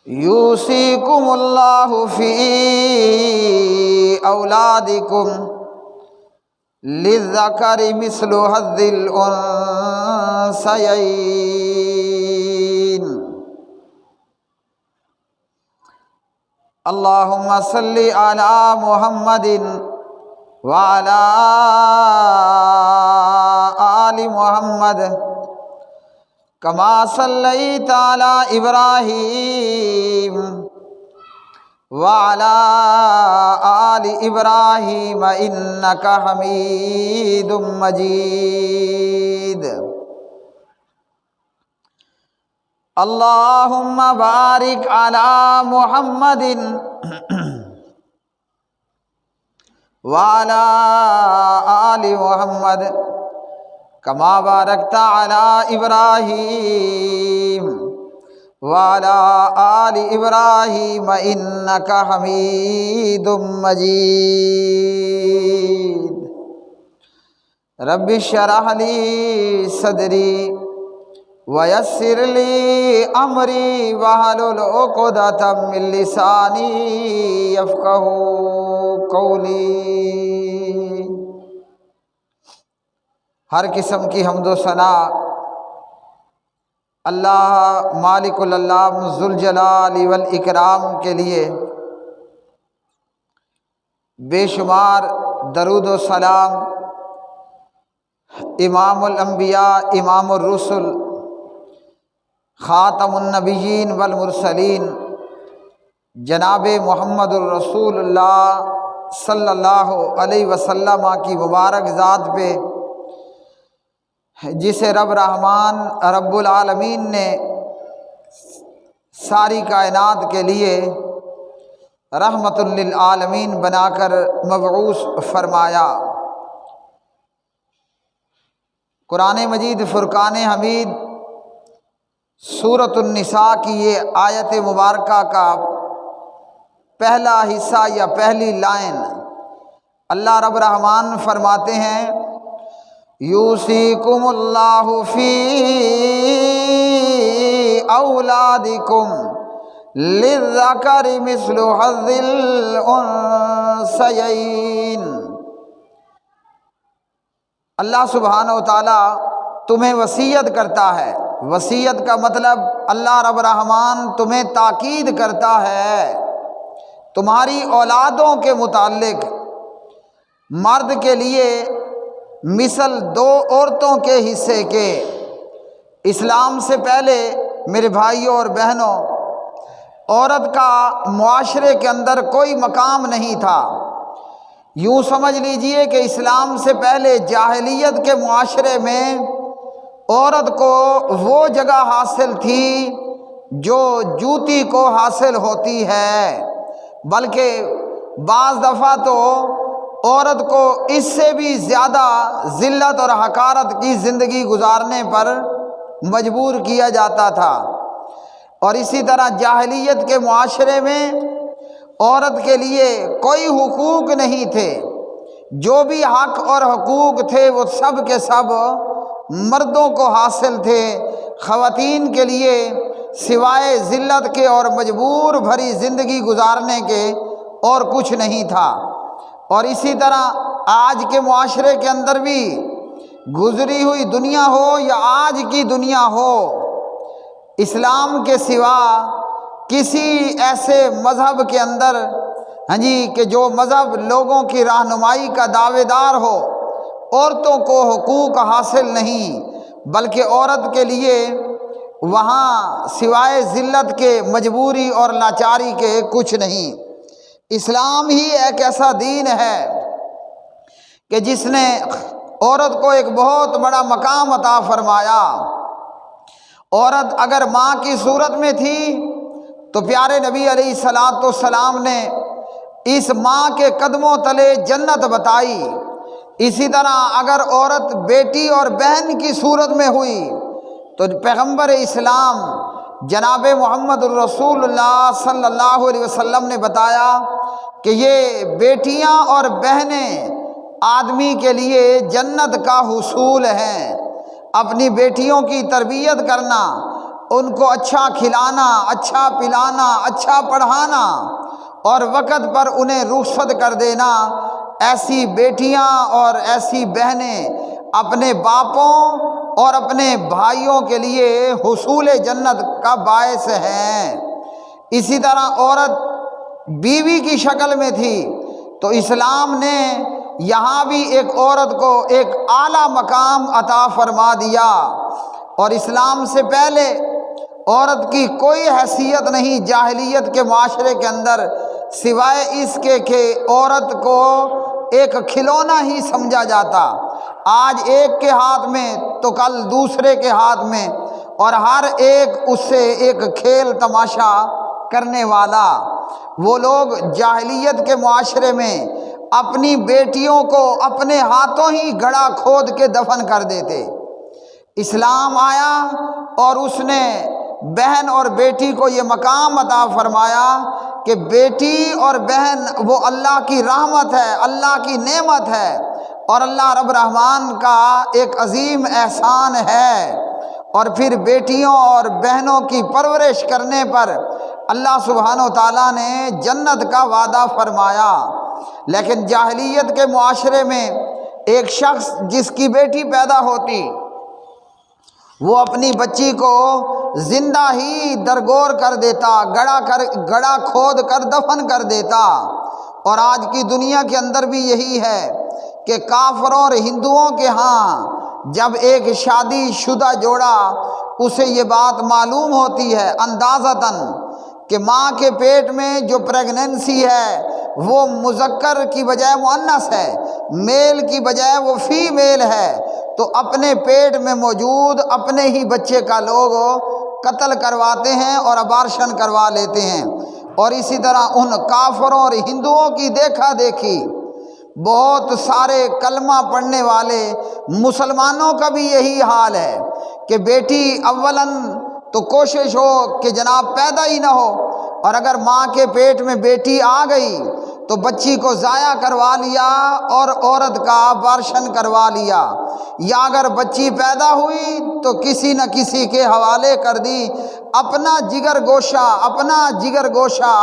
یوصیکم اللہ فی اولادکم للذکر مثل حظ الانثیین۔ اللہم صلی علی محمد وعلی آل محمد کما صلیت علی ابراہیم وعلی آل ابراہیم انک حمید مجید۔ اللہم بارک علی محمد وعلی آل محمد کما بارکت علی ابراہیم وعلی آل ابراہیم انک حمید مجید۔ رب اشرح لی صدری ویسر لی امری واحلل عقدۃ من لسانی یفقہوا قولی۔ ہر قسم کی حمد و ثنا اللہ مالک الانام ذوالجلال والاکرام کے لیے، بے شمار درود و سلام امام الانبیاء امام الرسل خاتم النبیین والمرسلین جناب محمد الرسول اللہ صلی اللہ علیہ وسلم کی مبارک ذات پہ، جسے رب رحمان رب العالمین نے ساری کائنات کے لیے رحمت للعالمین بنا کر مبعوث فرمایا۔ قرآن مجید فرقان حمید سورۃ النساء کی یہ آیت مبارکہ کا پہلا حصہ یا پہلی لائن، اللہ رب رحمان فرماتے ہیں یوصیکم اللہ فی اولادکم للذکر مثل حظ الانثیین۔ اللہ سبحانہ و تعالی تمہیں وصیت کرتا ہے، وصیت کا مطلب اللہ رب رحمان تمہیں تاکید کرتا ہے تمہاری اولادوں کے متعلق، مرد کے لیے مثل دو عورتوں کے حصے کے۔ اسلام سے پہلے میرے بھائیوں اور بہنوں، عورت کا معاشرے کے اندر کوئی مقام نہیں تھا۔ یوں سمجھ لیجئے کہ اسلام سے پہلے جاہلیت کے معاشرے میں عورت کو وہ جگہ حاصل تھی جو جوتی کو حاصل ہوتی ہے، بلکہ بعض دفعہ تو عورت کو اس سے بھی زیادہ ذلت اور حقارت کی زندگی گزارنے پر مجبور کیا جاتا تھا۔ اور اسی طرح جاہلیت کے معاشرے میں عورت کے لیے کوئی حقوق نہیں تھے، جو بھی حق اور حقوق تھے وہ سب کے سب مردوں کو حاصل تھے۔ خواتین کے لیے سوائے ذلت کے اور مجبور بھری زندگی گزارنے کے اور کچھ نہیں تھا۔ اور اسی طرح آج کے معاشرے کے اندر بھی گزری ہوئی دنیا ہو یا آج کی دنیا ہو، اسلام کے سوا کسی ایسے مذہب کے اندر کہ جو مذہب لوگوں کی رہنمائی کا دعوے دار ہو، عورتوں کو حقوق حاصل نہیں، بلکہ عورت کے لیے وہاں سوائے ذلت کے، مجبوری اور لاچاری کے کچھ نہیں۔ اسلام ہی ایک ایسا دین ہے کہ جس نے عورت کو ایک بہت بڑا مقام عطا فرمایا۔ عورت اگر ماں کی صورت میں تھی تو پیارے نبی علیہ السلام نے اس ماں کے قدموں تلے جنت بتائی۔ اسی طرح اگر عورت بیٹی اور بہن کی صورت میں ہوئی تو پیغمبر اسلام جناب محمد الرسول اللہ صلی اللہ علیہ وسلم نے بتایا کہ یہ بیٹیاں اور بہنیں آدمی کے لیے جنت کا حصول ہیں۔ اپنی بیٹیوں کی تربیت کرنا، ان کو اچھا کھلانا، اچھا پلانا، اچھا پڑھانا اور وقت پر انہیں رخصت کر دینا، ایسی بیٹیاں اور ایسی بہنیں اپنے باپوں اور اپنے بھائیوں کے لیے حصول جنت کا باعث ہیں۔ اسی طرح عورت بیوی کی شکل میں تھی تو اسلام نے یہاں بھی ایک عورت کو ایک اعلیٰ مقام عطا فرما دیا، اور اسلام سے پہلے عورت کی کوئی حیثیت نہیں جاہلیت کے معاشرے کے اندر، سوائے اس کے کہ عورت کو ایک کھلونا ہی سمجھا جاتا، آج ایک کے ہاتھ میں تو کل دوسرے کے ہاتھ میں، اور ہر ایک اس سے ایک کھیل تماشا کرنے والا۔ وہ لوگ جاہلیت کے معاشرے میں اپنی بیٹیوں کو اپنے ہاتھوں ہی گڑھا کھود کے دفن کر دیتے۔ اسلام آیا اور اس نے بہن اور بیٹی کو یہ مقام عطا فرمایا کہ بیٹی اور بہن وہ اللہ کی رحمت ہے، اللہ کی نعمت ہے، اور اللہ رب الرحمن کا ایک عظیم احسان ہے۔ اور پھر بیٹیوں اور بہنوں کی پرورش کرنے پر اللہ سبحانہ و تعالیٰ نے جنت کا وعدہ فرمایا۔ لیکن جاہلیت کے معاشرے میں ایک شخص جس کی بیٹی پیدا ہوتی وہ اپنی بچی کو زندہ ہی درگور کر دیتا، گڑھا کھود کر دفن کر دیتا۔ اور آج کی دنیا کے اندر بھی یہی ہے کہ کافروں اور ہندوؤں کے ہاں جب ایک شادی شدہ جوڑا اسے یہ بات معلوم ہوتی ہے اندازتاً کہ ماں کے پیٹ میں جو پریگننسی ہے وہ مذکر کی بجائے مؤنث ہے، میل کی بجائے وہ فیمیل ہے، تو اپنے پیٹ میں موجود اپنے ہی بچے کا لوگ قتل کرواتے ہیں اور ابارشن کروا لیتے ہیں۔ اور اسی طرح ان کافروں اور ہندوؤں کی دیکھا دیکھی بہت سارے کلمہ پڑھنے والے مسلمانوں کا بھی یہی حال ہے کہ بیٹی اولاً تو کوشش ہو کہ جناب پیدا ہی نہ ہو، اور اگر ماں کے پیٹ میں بیٹی آ گئی تو بچی کو ضائع کروا لیا اور عورت کا ابارشن کروا لیا، یا اگر بچی پیدا ہوئی تو کسی نہ کسی کے حوالے کر دی۔ اپنا جگر گوشہ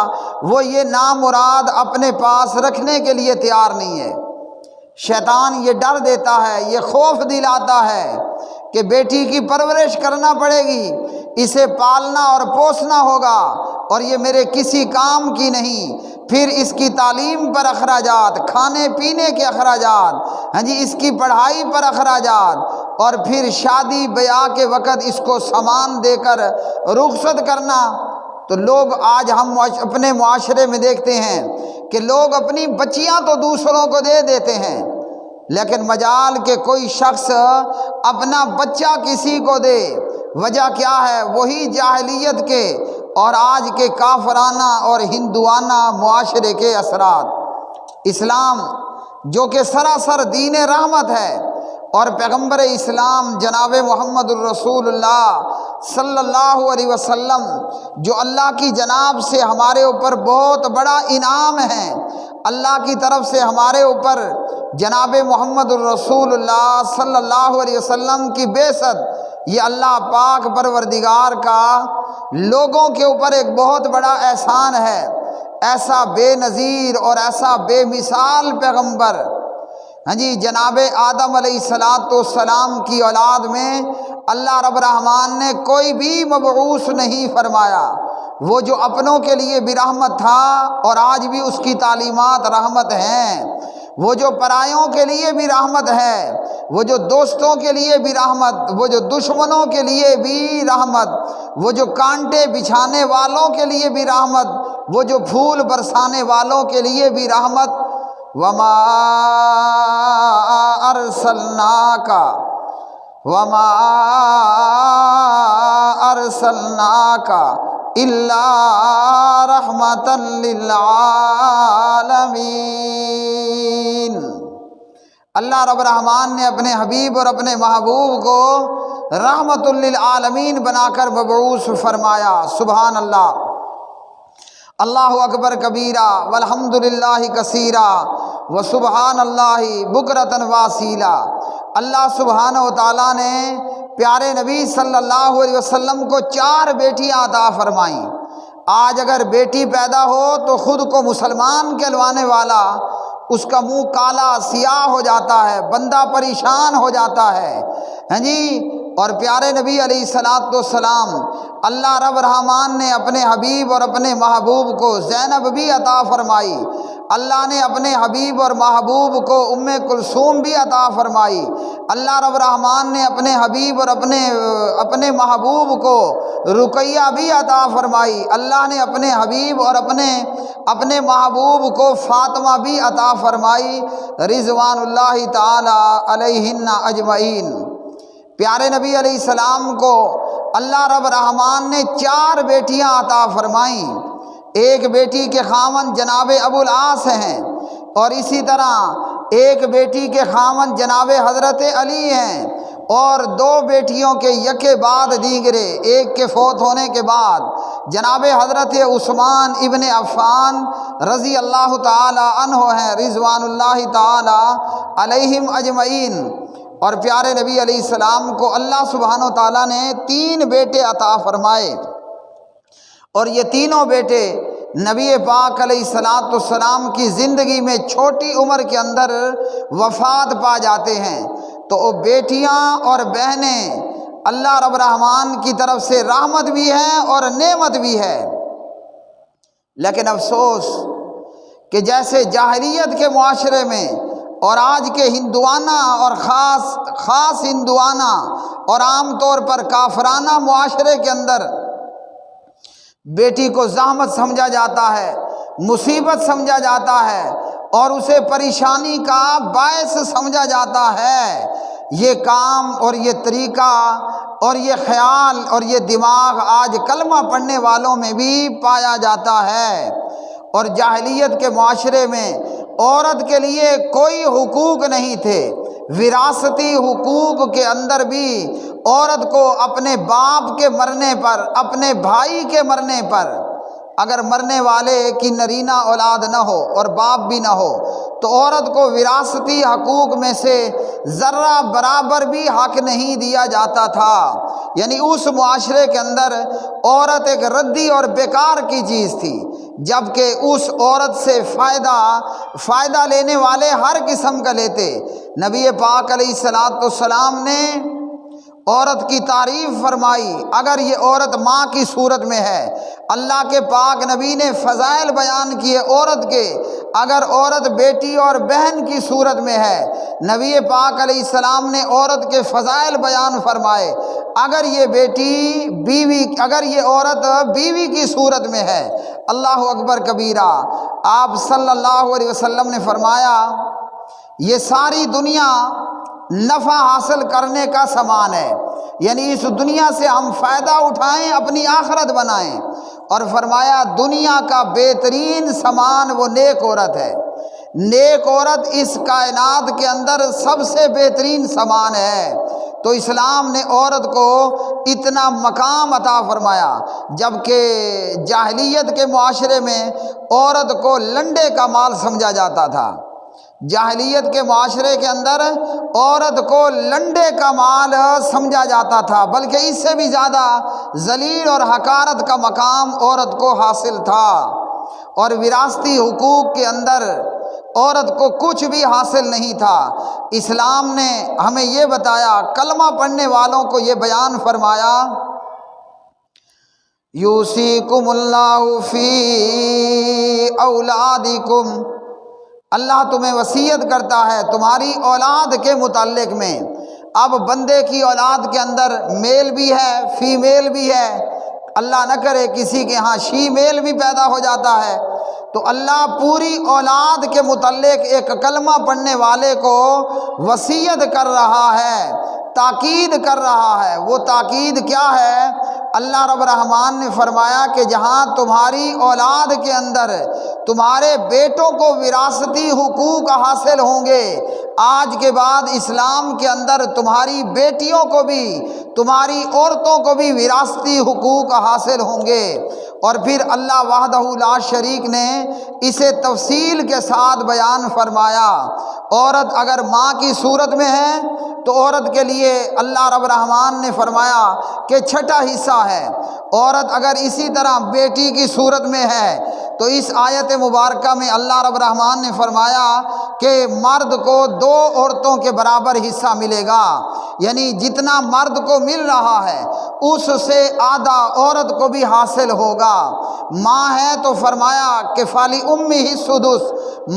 وہ یہ نامراد اپنے پاس رکھنے کے لیے تیار نہیں ہے۔ شیطان یہ ڈر دیتا ہے، یہ خوف دلاتا ہے کہ بیٹی کی پرورش کرنا پڑے گی، اسے پالنا اور پوسنا ہوگا، اور یہ میرے کسی کام کی نہیں۔ پھر اس کی تعلیم پر اخراجات، کھانے پینے کے اخراجات، اس کی پڑھائی پر اخراجات، اور پھر شادی بیاہ کے وقت اس کو سامان دے کر رخصت کرنا۔ تو لوگ آج ہم اپنے معاشرے میں دیکھتے ہیں کہ لوگ اپنی بچیاں تو دوسروں کو دے دیتے ہیں، لیکن مجال کہ کوئی شخص اپنا بچہ کسی کو دے، وجہ کیا ہے؟ وہی جاہلیت کے اور آج کے کافرانہ اور ہندوانہ معاشرے کے اثرات۔ اسلام جو کہ سراسر دین رحمت ہے، اور پیغمبر اسلام جناب محمد الرسول اللہ صلی اللہ علیہ وسلم جو اللہ کی جناب سے ہمارے اوپر بہت بڑا انعام ہے، اللہ کی طرف سے ہمارے اوپر جناب محمد الرسول اللہ صلی اللہ علیہ وسلم کی بعثت، یہ اللہ پاک پروردگار کا لوگوں کے اوپر ایک بہت بڑا احسان ہے۔ ایسا بے نظیر اور ایسا بے مثال پیغمبر، جناب آدم علیہ السلام کی اولاد میں اللہ رب الرحمن نے کوئی بھی مبعوث نہیں فرمایا۔ وہ جو اپنوں کے لیے بھی رحمت تھا اور آج بھی اس کی تعلیمات رحمت ہیں، وہ جو پرایوں کے لیے بھی رحمت ہے، وہ جو دوستوں کے لیے بھی رحمت، وہ جو دشمنوں کے لیے بھی رحمت، وہ جو کانٹے بچھانے والوں کے لیے بھی رحمت، وہ جو پھول برسانے والوں کے لیے بھی رحمت۔ وما ارسلناک الا رحمتا للعالمین۔ اللہ رب الرحمن نے اپنے حبیب اور اپنے محبوب کو رحمت للعالمین بنا کر مبعوث فرمایا۔ سبحان اللہ، اللہ اکبر کبیرہ، والحمد للہ کثیرہ، وسبحان اللہ بکرۃ واصیلا۔ اللہ سبحانہ و تعالیٰ نے پیارے نبی صلی اللہ علیہ وسلم کو 4 بیٹیاں عطا فرمائیں۔ آج اگر بیٹی پیدا ہو تو خود کو مسلمان کہلوانے والا اس کا منہ کالا سیاہ ہو جاتا ہے، بندہ پریشان ہو جاتا ہے، ہاں جی۔ اور پیارے نبی علیہ الصلوۃ والسلام اللہ رب رحمان نے اپنے حبیب اور اپنے محبوب کو زینب بھی عطا فرمائی، اللہ نے اپنے حبیب اور محبوب کو ام کلثوم بھی عطا فرمائی، اللہ رب رحمان نے اپنے حبیب اور اپنے محبوب کو رقیہ بھی عطا فرمائی، اللہ نے اپنے حبیب اور اپنے محبوب کو فاطمہ بھی عطا فرمائی، رضوان اللہ تعالی علیہن اجمعین۔ پیارے نبی علیہ السلام کو اللہ رب رحمان نے 4 بیٹیاں عطا فرمائیں۔ ایک بیٹی کے خاوند جناب ابو العاص ہیں، اور اسی طرح ایک بیٹی کے خاوند جناب حضرت علی ہیں، اور 2 بیٹیوں کے یکے بعد دیگرے، ایک کے فوت ہونے کے بعد جناب حضرت عثمان ابن عفان رضی اللہ تعالی عنہ ہیں، رضوان اللہ تعالی علیہم اجمعین۔ اور پیارے نبی علیہ السلام کو اللہ سبحانہ و تعالیٰ نے 3 بیٹے عطا فرمائے، اور یہ تینوں بیٹے نبی پاک علیہ الصلوۃ والسلام کی زندگی میں چھوٹی عمر کے اندر وفات پا جاتے ہیں۔ تو وہ بیٹیاں اور بہنیں اللہ رب رحمان کی طرف سے رحمت بھی ہے اور نعمت بھی ہے۔ لیکن افسوس کہ جیسے جاہلیت کے معاشرے میں اور آج کے ہندوانہ اور خاص ہندوانہ اور عام طور پر کافرانہ معاشرے کے اندر بیٹی کو زحمت سمجھا جاتا ہے، مصیبت سمجھا جاتا ہے، اور اسے پریشانی کا باعث سمجھا جاتا ہے، یہ کام اور یہ طریقہ اور یہ خیال اور یہ دماغ آج کلمہ پڑھنے والوں میں بھی پایا جاتا ہے۔ اور جاہلیت کے معاشرے میں عورت کے لیے کوئی حقوق نہیں تھے، وراثتی حقوق کے اندر بھی عورت کو اپنے باپ کے مرنے پر، اپنے بھائی کے مرنے پر، اگر مرنے والے کی نرینہ اولاد نہ ہو اور باپ بھی نہ ہو تو عورت کو وراثتی حقوق میں سے ذرہ برابر بھی حق نہیں دیا جاتا تھا۔ یعنی اس معاشرے کے اندر عورت ایک ردی اور بیکار کی چیز تھی، جبکہ اس عورت سے فائدہ لینے والے ہر قسم کا لیتے۔ نبی پاک علیہ الصلوۃ والسلام نے عورت کی تعریف فرمائی، اگر یہ عورت ماں کی صورت میں ہے، اللہ کے پاک نبی نے فضائل بیان کیے عورت کے، اگر عورت بیٹی اور بہن کی صورت میں ہے، نبی پاک علیہ السلام نے عورت کے فضائل بیان فرمائے، اگر یہ عورت بیوی کی صورت میں ہے، اللہ اکبر کبیرہ۔ آپ صلی اللہ علیہ وسلم نے فرمایا یہ ساری دنیا نفع حاصل کرنے کا سامان ہے، یعنی اس دنیا سے ہم فائدہ اٹھائیں، اپنی آخرت بنائیں، اور فرمایا دنیا کا بہترین سامان وہ نیک عورت ہے، نیک عورت اس کائنات کے اندر سب سے بہترین سامان ہے۔ تو اسلام نے عورت کو اتنا مقام عطا فرمایا، جبکہ جاہلیت کے معاشرے میں عورت کو لنڈے کا مال سمجھا جاتا تھا۔ جاہلیت کے معاشرے کے اندر عورت کو لنڈے کا مال سمجھا جاتا تھا، بلکہ اس سے بھی زیادہ ذلیل اور حقارت کا مقام عورت کو حاصل تھا، اور وراثتی حقوق کے اندر عورت کو کچھ بھی حاصل نہیں تھا۔ اسلام نے ہمیں یہ بتایا، کلمہ پڑھنے والوں کو یہ بیان فرمایا، یوصیکم اللہ فی اولادکم، اللہ تمہیں وصیت کرتا ہے تمہاری اولاد کے متعلق میں۔ اب بندے کی اولاد کے اندر میل بھی ہے، فیمیل بھی ہے، اللہ نہ کرے کسی کے ہاں شی میل بھی پیدا ہو جاتا ہے، تو اللہ پوری اولاد کے متعلق ایک کلمہ پڑھنے والے کو وصیت کر رہا ہے، تاکید کر رہا ہے۔ وہ تاکید کیا ہے؟ اللہ رب رحمان نے فرمایا کہ جہاں تمہاری اولاد کے اندر تمہارے بیٹوں کو وراثتی حقوق حاصل ہوں گے، آج کے بعد اسلام کے اندر تمہاری بیٹیوں کو بھی، تمہاری عورتوں کو بھی وراثتی حقوق حاصل ہوں گے۔ اور پھر اللہ وحدہ لا شریک نے اسے تفصیل کے ساتھ بیان فرمایا، عورت اگر ماں کی صورت میں ہے، تو عورت کے لیے اللہ رب الرحمن نے فرمایا کہ چھٹا حصہ ہے۔ عورت اگر اسی طرح بیٹی کی صورت میں ہے تو اس آیت مبارکہ میں اللہ رب الرحمن نے فرمایا کہ مرد کو 2 عورتوں کے برابر حصہ ملے گا، یعنی جتنا مرد کو مل رہا ہے اس سے آدھا عورت کو بھی حاصل ہوگا۔ ماں ہے تو فرمایا کہ فالی امی السدس،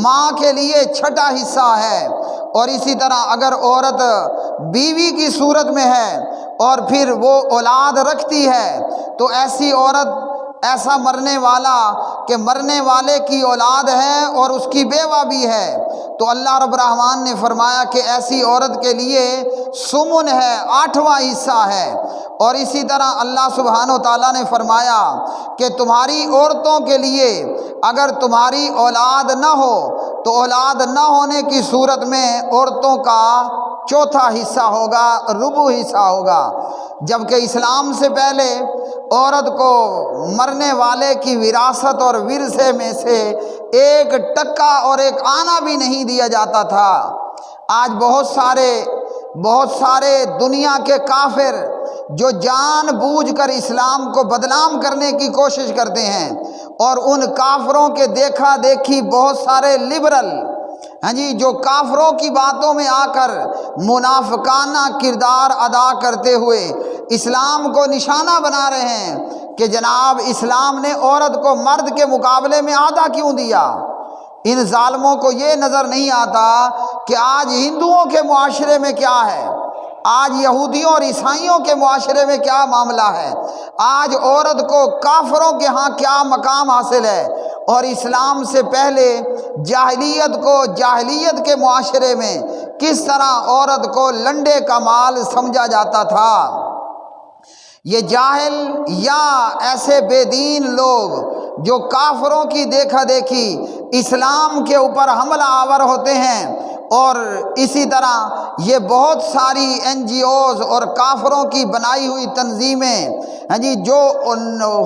ماں کے لیے چھٹا حصہ ہے۔ اور اسی طرح اگر عورت بیوی کی صورت میں ہے اور پھر وہ اولاد رکھتی ہے تو ایسی عورت، ایسا مرنے والا کہ مرنے والے کی اولاد ہے اور اس کی بیوہ بھی ہے، تو اللہ رب الرحمن نے فرمایا کہ ایسی عورت کے لیے سمن ہے، 8واں حصہ ہے۔ اور اسی طرح اللہ سبحانہ و تعالیٰ نے فرمایا کہ تمہاری عورتوں کے لیے اگر تمہاری اولاد نہ ہو تو اولاد نہ ہونے کی صورت میں عورتوں کا چوتھا حصہ ہوگا، ربع حصہ ہوگا۔ جبکہ اسلام سے پہلے عورت کو مرنے والے کی وراثت اور ورثے میں سے 1 ٹکا اور 1 آنا بھی نہیں دیا جاتا تھا۔ آج بہت سارے دنیا کے کافر جو جان بوجھ کر اسلام کو بدنام کرنے کی کوشش کرتے ہیں، اور ان کافروں کے دیکھا دیکھی بہت سارے لبرل جو کافروں کی باتوں میں آ کر منافقانہ کردار ادا کرتے ہوئے اسلام کو نشانہ بنا رہے ہیں کہ جناب اسلام نے عورت کو مرد کے مقابلے میں آدھا کیوں دیا۔ ان ظالموں کو یہ نظر نہیں آتا کہ آج ہندوؤں کے معاشرے میں کیا ہے، آج یہودیوں اور عیسائیوں کے معاشرے میں کیا معاملہ ہے، آج عورت کو کافروں کے ہاں کیا مقام حاصل ہے، اور اسلام سے پہلے جاہلیت کے معاشرے میں کس طرح عورت کو لنڈے کا مال سمجھا جاتا تھا۔ یہ جاہل یا ایسے بے دین لوگ جو کافروں کی دیکھا دیکھی اسلام کے اوپر حملہ آور ہوتے ہیں، اور اسی طرح یہ بہت ساری NGOs اور کافروں کی بنائی ہوئی تنظیمیں جو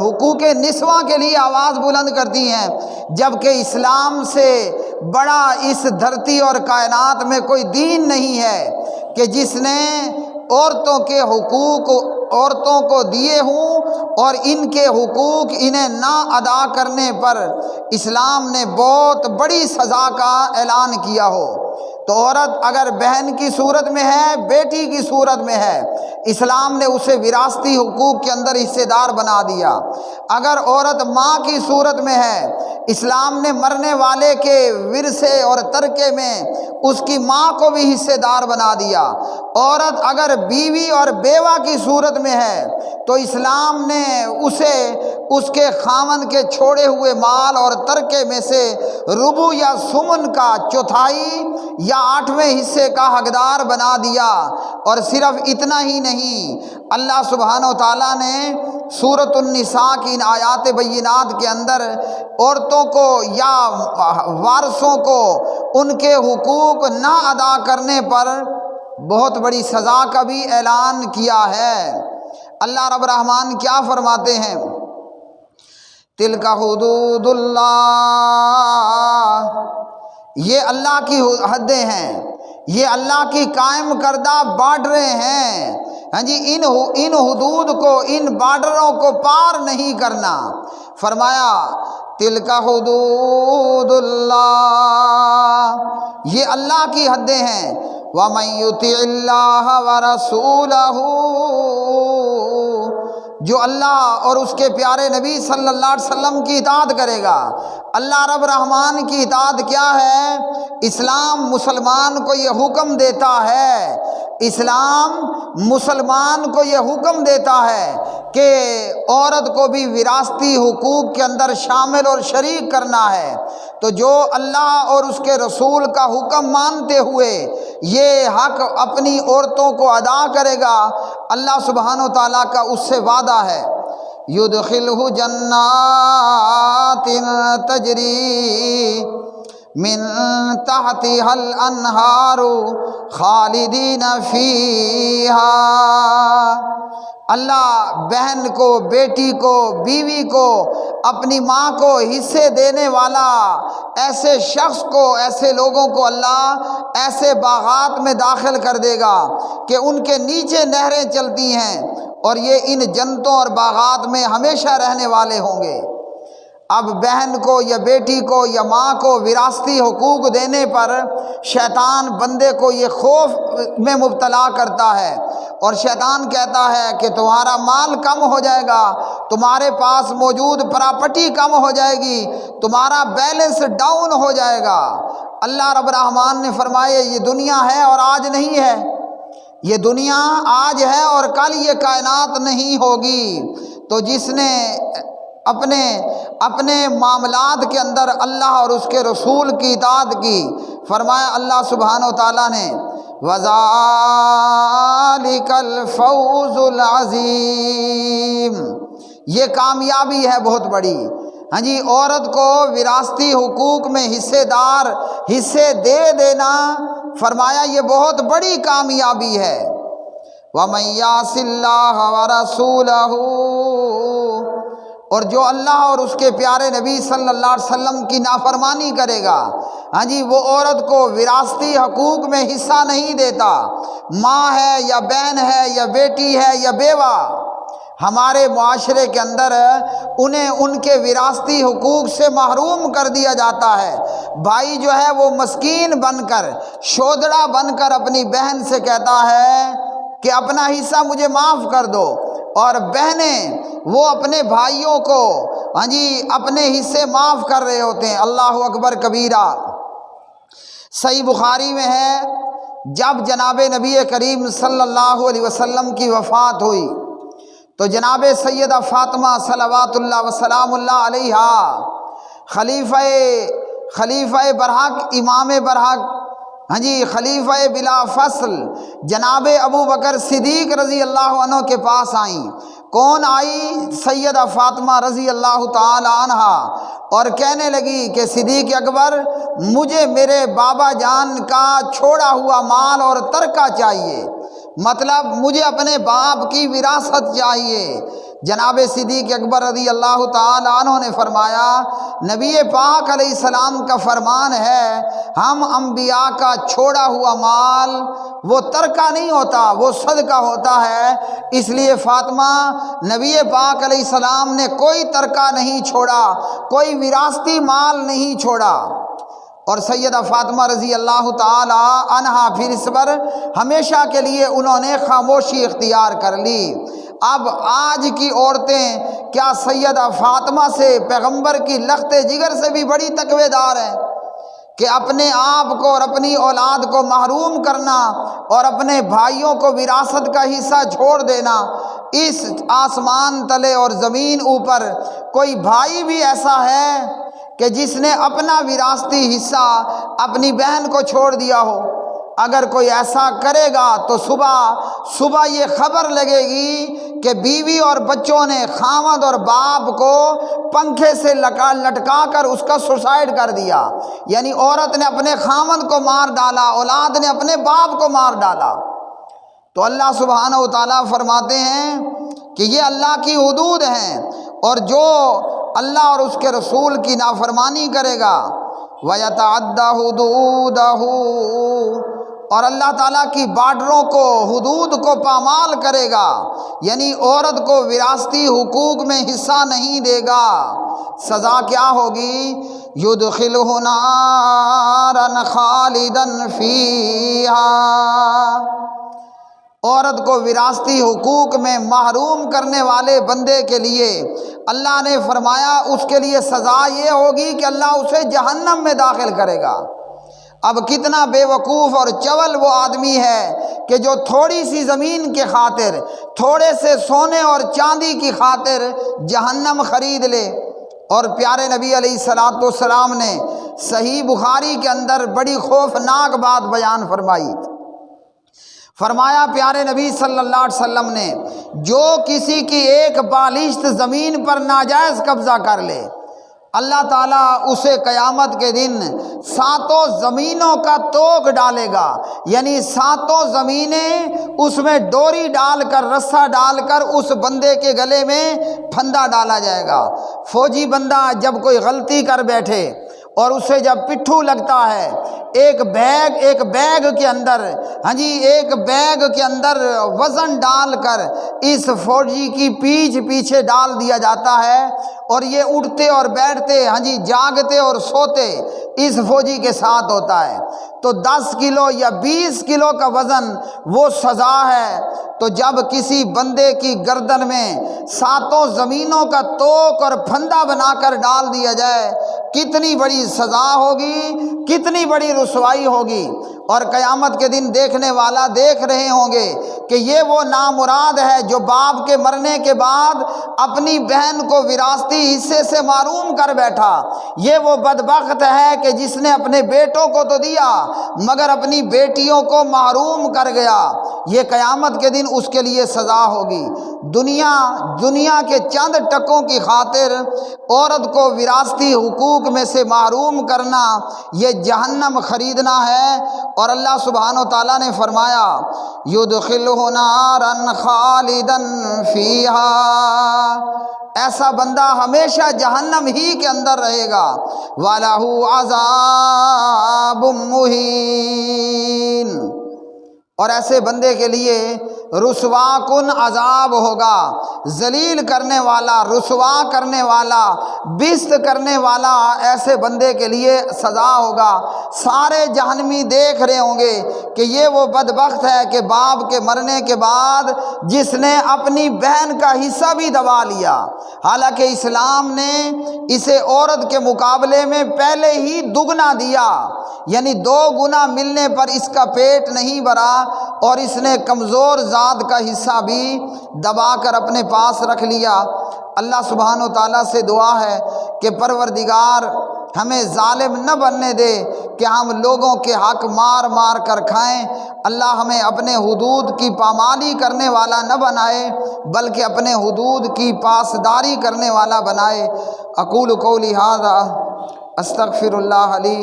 حقوق نسواں کے لیے آواز بلند کرتی ہیں، جبکہ اسلام سے بڑا اس دھرتی اور کائنات میں کوئی دین نہیں ہے کہ جس نے عورتوں کے حقوق عورتوں کو دیے ہوں، اور ان کے حقوق انہیں نہ ادا کرنے پر اسلام نے بہت بڑی سزا کا اعلان کیا ہو۔ تو عورت اگر بہن کی صورت میں ہے، بیٹی کی صورت میں ہے، اسلام نے اسے وراثتی حقوق کے اندر حصے دار بنا دیا۔ اگر عورت ماں کی صورت میں ہے، اسلام نے مرنے والے کے ورثے اور ترکے میں اس کی ماں کو بھی حصے دار بنا دیا۔ عورت اگر بیوی اور بیوہ کی صورت میں ہے تو اسلام نے اسے اس کے خاوند کے چھوڑے ہوئے مال اور ترکے میں سے ربع یا سمن کا چوتھائی یا 8ویں حصے کا حقدار بنا دیا۔ اور صرف اتنا ہی نہیں، اللہ سبحانہ و تعالیٰ نے سورۃ النساء کی ان آیات بینات کے اندر عورتوں کو یا وارثوں کو ان کے حقوق نہ ادا کرنے پر بہت بڑی سزا کا بھی اعلان کیا ہے۔ اللہ رب الرحمن کیا فرماتے ہیں؟ تلک حدود اللہ، یہ اللہ کی حدیں ہیں، یہ اللہ کی قائم کردہ بارڈریں ہیں۔ ان حدود کو، ان بارڈروں کو پار نہیں کرنا۔ فرمایا تلک حدود اللہ، یہ اللہ کی حدیں ہیں۔ وَمَن يُطِعِ اللَّهَ وَرَسُولَهُ، جو اللہ اور اس کے پیارے نبی صلی اللہ علیہ وسلم کی اطاعت کرے گا۔ اللہ رب الرحمن کی اطاعت کیا ہے؟ اسلام مسلمان کو یہ حکم دیتا ہے، اسلام مسلمان کو یہ حکم دیتا ہے کہ عورت کو بھی وراثتی حقوق کے اندر شامل اور شریک کرنا ہے۔ تو جو اللہ اور اس کے رسول کا حکم مانتے ہوئے یہ حق اپنی عورتوں کو ادا کرے گا، اللہ سبحانہ و تعالیٰ کا اس سے وعدہ ہے، یدخلہ جنات تجری من تحتها الانہار خالدین فیہا، اللہ بہن کو، بیٹی کو، بیوی کو، اپنی ماں کو حصے دینے والا ایسے شخص کو، ایسے لوگوں کو اللہ ایسے باغات میں داخل کر دے گا کہ ان کے نیچے نہریں چلتی ہیں اور یہ ان جنتوں اور باغات میں ہمیشہ رہنے والے ہوں گے۔ اب بہن کو یا بیٹی کو یا ماں کو وراثتی حقوق دینے پر شیطان بندے کو یہ خوف میں مبتلا کرتا ہے، اور شیطان کہتا ہے کہ تمہارا مال کم ہو جائے گا، تمہارے پاس موجود پراپرٹی کم ہو جائے گی، تمہارا بیلنس ڈاؤن ہو جائے گا۔ اللہ رب الرحمن نے فرمایا یہ دنیا ہے اور آج نہیں ہے، یہ دنیا آج ہے اور کل یہ کائنات نہیں ہوگی۔ تو جس نے اپنے معاملات کے اندر اللہ اور اس کے رسول کی اطاعت کی، فرمایا اللہ سبحانہ و تعالیٰ نے وَذَلِكَ الْفَوْزُ الْعَظِيمُ، یہ کامیابی ہے بہت بڑی۔ ہاں جی، عورت کو وراثتی حقوق میں حصے دے دینا، فرمایا یہ بہت بڑی کامیابی ہے۔ وَمَن يَعْصِ اللَّهَ وَرَسُولَهُ، اور جو اللہ اور اس کے پیارے نبی صلی اللہ علیہ وسلم کی نافرمانی کرے گا، ہاں جی، وہ عورت کو وراثتی حقوق میں حصہ نہیں دیتا، ماں ہے یا بہن ہے یا بیٹی ہے یا بیوہ، ہمارے معاشرے کے اندر انہیں ان کے وراثتی حقوق سے محروم کر دیا جاتا ہے۔ بھائی جو ہے وہ مسکین بن کر، شودڑا بن کر اپنی بہن سے کہتا ہے کہ اپنا حصہ مجھے معاف کر دو، اور بہنیں وہ اپنے بھائیوں کو ہاں جی اپنے حصے معاف کر رہے ہوتے ہیں۔ اللہ اکبر کبیرہ۔ صحیح بخاری میں ہے، جب جناب نبی کریم صلی اللہ علیہ وسلم کی وفات ہوئی تو جناب سیدہ فاطمہ صلوات اللہ وسلام اللہ علیہا خلیفہ برحق، امام برحق، ہاں جی خلیفہ بلا فصل جناب ابو بکر صدیق رضی اللہ عنہ کے پاس آئیں۔ کون آئی؟ سیدہ فاطمہ رضی اللہ تعالی عنہا، اور کہنے لگی کہ صدیق اکبر، مجھے میرے بابا جان کا چھوڑا ہوا مال اور ترکہ چاہیے، مطلب مجھے اپنے باپ کی وراثت چاہیے۔ جناب صدیق اکبر رضی اللہ تعالی عنہ نے فرمایا، نبی پاک علیہ السلام کا فرمان ہے، ہم انبیاء کا چھوڑا ہوا مال وہ ترکہ نہیں ہوتا، وہ صدقہ ہوتا ہے، اس لیے فاطمہ نبی پاک علیہ السلام نے کوئی ترکہ نہیں چھوڑا، کوئی وراثتی مال نہیں چھوڑا۔ اور سیدہ فاطمہ رضی اللہ تعالی عنہا پھر اس پر ہمیشہ کے لیے انہوں نے خاموشی اختیار کر لی۔ اب آج کی عورتیں کیا سیدہ فاطمہ سے، پیغمبر کی لخت جگر سے بھی بڑی تقوی دار ہیں کہ اپنے آپ کو اور اپنی اولاد کو محروم کرنا اور اپنے بھائیوں کو وراثت کا حصہ چھوڑ دینا؟ اس آسمان تلے اور زمین اوپر کوئی بھائی بھی ایسا ہے کہ جس نے اپنا وراثتی حصہ اپنی بہن کو چھوڑ دیا ہو؟ اگر کوئی ایسا کرے گا تو صبح یہ خبر لگے گی کہ بیوی اور بچوں نے خاوند اور باپ کو پنکھے سے لٹکا کر اس کا سوسائڈ کر دیا، یعنی عورت نے اپنے خاوند کو مار ڈالا، اولاد نے اپنے باپ کو مار ڈالا۔ تو اللہ سبحانہ و تعالیٰ فرماتے ہیں کہ یہ اللہ کی حدود ہیں، اور جو اللہ اور اس کے رسول کی نافرمانی کرے گا وَيَتَعَدَّى حُدُودَهُ، اور اللہ تعالیٰ کی بارڈروں کو، حدود کو پامال کرے گا، یعنی عورت کو وراثتی حقوق میں حصہ نہیں دے گا، سزا کیا ہوگی؟ يُدْخِلْهُ نَارًا خَالِدًا فِيهَا، عورت کو وراثتی حقوق میں محروم کرنے والے بندے کے لیے اللہ نے فرمایا اس کے لیے سزا یہ ہوگی کہ اللہ اسے جہنم میں داخل کرے گا۔ اب کتنا بے وقوف اور چول وہ آدمی ہے کہ جو تھوڑی سی زمین کے خاطر، تھوڑے سے سونے اور چاندی کی خاطر جہنم خرید لے۔ اور پیارے نبی علیہ السلام نے صحیح بخاری کے اندر بڑی خوفناک بات بیان فرمائی۔ فرمایا پیارے نبی صلی اللہ علیہ وسلم نے، جو کسی کی ایک بالشت زمین پر ناجائز قبضہ کر لے، اللہ تعالیٰ اسے قیامت کے دن ساتوں زمینوں کا توق ڈالے گا، یعنی ساتوں زمینیں اس میں ڈوری ڈال کر، رسہ ڈال کر اس بندے کے گلے میں پھندا ڈالا جائے گا۔ فوجی بندہ جب کوئی غلطی کر بیٹھے اور اسے جب پٹھو لگتا ہے، ایک بیگ کے اندر، ہاں جی، ایک بیگ کے اندر وزن ڈال کر اس فوجی کی پیچھے ڈال دیا جاتا ہے، اور یہ اٹھتے اور بیٹھتے، ہاں جی، جاگتے اور سوتے اس فوجی کے ساتھ ہوتا ہے۔ تو 10 کلو یا 20 کلو کا وزن وہ سزا ہے۔ تو جب کسی بندے کی گردن میں ساتوں زمینوں کا توق اور پھندا بنا کر ڈال دیا جائے، کتنی بڑی سزا ہوگی، کتنی بڑی رسوائی ہوگی۔ اور قیامت کے دن دیکھنے والا دیکھ رہے ہوں گے کہ یہ وہ نامراد ہے جو باپ کے مرنے کے بعد اپنی بہن کو وراثتی حصے سے محروم کر بیٹھا، یہ وہ بدبخت ہے کہ جس نے اپنے بیٹوں کو تو دیا مگر اپنی بیٹیوں کو محروم کر گیا۔ یہ قیامت کے دن اس کے لیے سزا ہوگی۔ دنیا کے چند ٹکوں کی خاطر عورت کو وراثتی حقوق میں سے محروم کرنا، یہ جہنم خریدنا ہے۔ اور اللہ سبحانہ و تعالیٰ نے فرمایا یدخلہ نارا خالدا فیہا، ایسا بندہ ہمیشہ جہنم ہی کے اندر رہے گا۔ وَلَهُ عَذَابٌ مُّہِینٌ، اور ایسے بندے کے لیے رسوا کن عذاب ہوگا، ذلیل کرنے والا، رسوا کرنے والا، بست کرنے والا ایسے بندے کے لیے سزا ہوگا۔ سارے جہنمی دیکھ رہے ہوں گے کہ یہ وہ بدبخت ہے کہ باپ کے مرنے کے بعد جس نے اپنی بہن کا حصہ بھی دبا لیا، حالانکہ اسلام نے اسے عورت کے مقابلے میں پہلے ہی دگنا دیا، یعنی 2 گنا ملنے پر اس کا پیٹ نہیں بھرا، اور اس نے کمزور ذات کا حصہ بھی دبا کر اپنے پاس رکھ لیا۔ اللہ سبحانہ و تعالیٰ سے دعا ہے کہ پروردگار ہمیں ظالم نہ بننے دے کہ ہم لوگوں کے حق مار مار کر کھائیں۔ اللہ ہمیں اپنے حدود کی پامالی کرنے والا نہ بنائے بلکہ اپنے حدود کی پاسداری کرنے والا بنائے۔ اقول قولی ھذا استغفر اللہ لی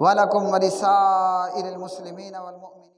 ولکم ولسائر المسلمین والمؤمنین۔